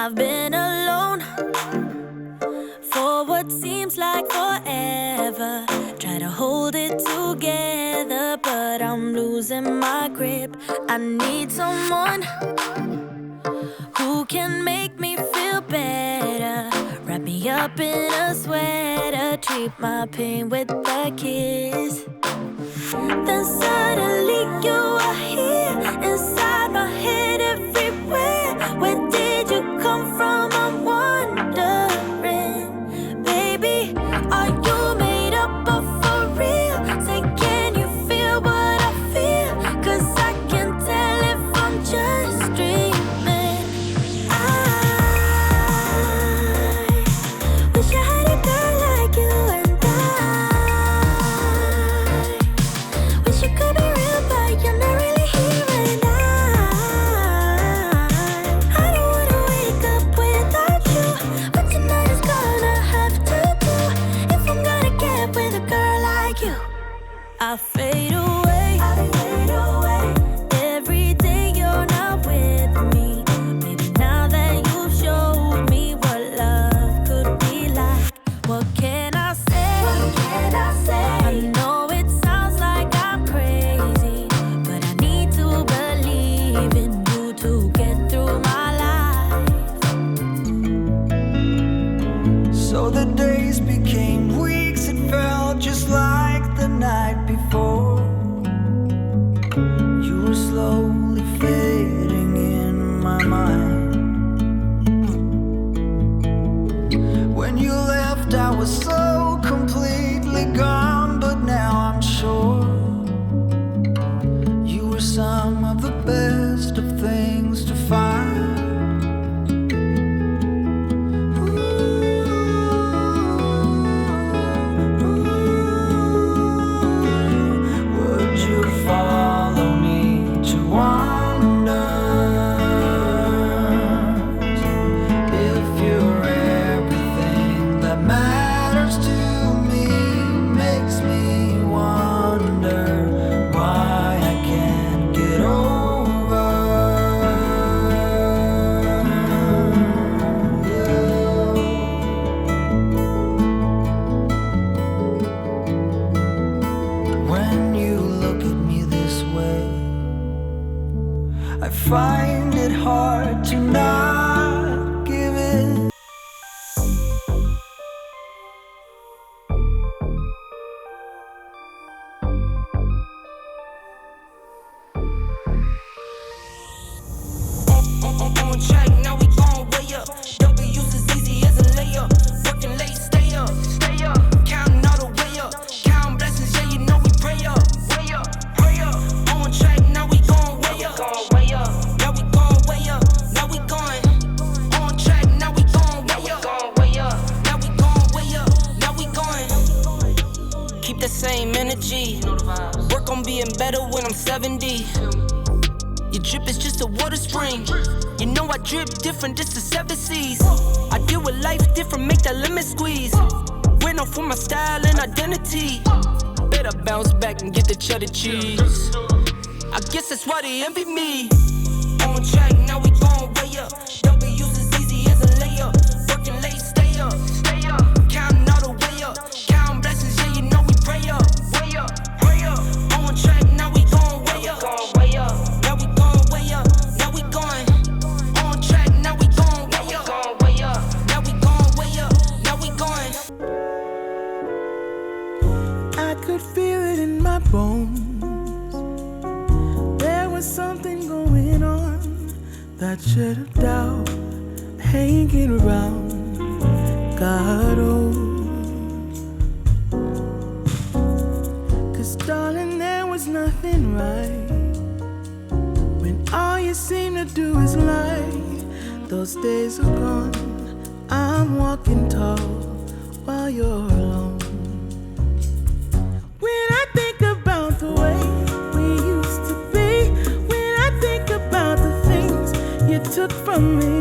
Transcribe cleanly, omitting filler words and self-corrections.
I've been alone for what seems like forever. Try to hold it together, but I'm losing my grip. I need someone who can make me feel better. Wrap me up in a sweater, treat my pain with a kiss. Then suddenly you are here, inside my head, everywhere. Where did you come from? I'm wondering, baby, are you made up of for real? Say, can you feel what I feel? 'Cause I can tell if I'm just dreaming. I wish I had a girl like you, and I wish you could be real, but you're not really here. And I don't wanna wake up without you. But tonight is gonna have to do if I'm gonna get with a girl like you. I fade away, every day you're not with me. Maybe now that you've showed me what love could be like, what can I say? I know it sounds like I'm crazy, but I need to believe in you to get through my life. So the days became weeks, it felt just like the night before. You were slowly fading in my mind. When you left, I was so completely gone, but now I'm sure you were some of the best of things to find. Would you follow me to wonders? If you're everything that matters to me, makes me wonder why I can't get over you. When you look at me this way, I find it hard to not give it. On track, now we gon' way up. W's as easy as a layup. Working late, stay up. Counting all the way up. Counting blessings, yeah, you know we pray up. Pray up. On track, now we gon' way up. Now we gon' way up. Now we going. On track, now we gon' way up. Now we gon' way up. Now we going. Keep the same energy. Work on being better when I'm 70. Your drip is just a water spring. You know I drip different, this the 7 C's. I deal with life different, make that lemon squeeze. Went off for my style and identity. Better bounce back and get the cheddar cheese. I guess that's why they envy me. On track, now we gon' way up. W's as easy as a layup. Working late, stay up. Counting all the way up. Counting blessings, yeah, you know we pray up. Pray up. On track, now we gon' way up. Now we gon' way up. Now we going. On track, now we gon' way up. Now we gon' way up. Now we going. I could feel it in my bones. There was something going on that should have doubt hanging around. God, oh. 'Cause darling, there was nothing right when all you seem to do is lie. Those days are gone. I'm walking tall while you're alone. When I think about the way we used to be, when I think about the things you took from me,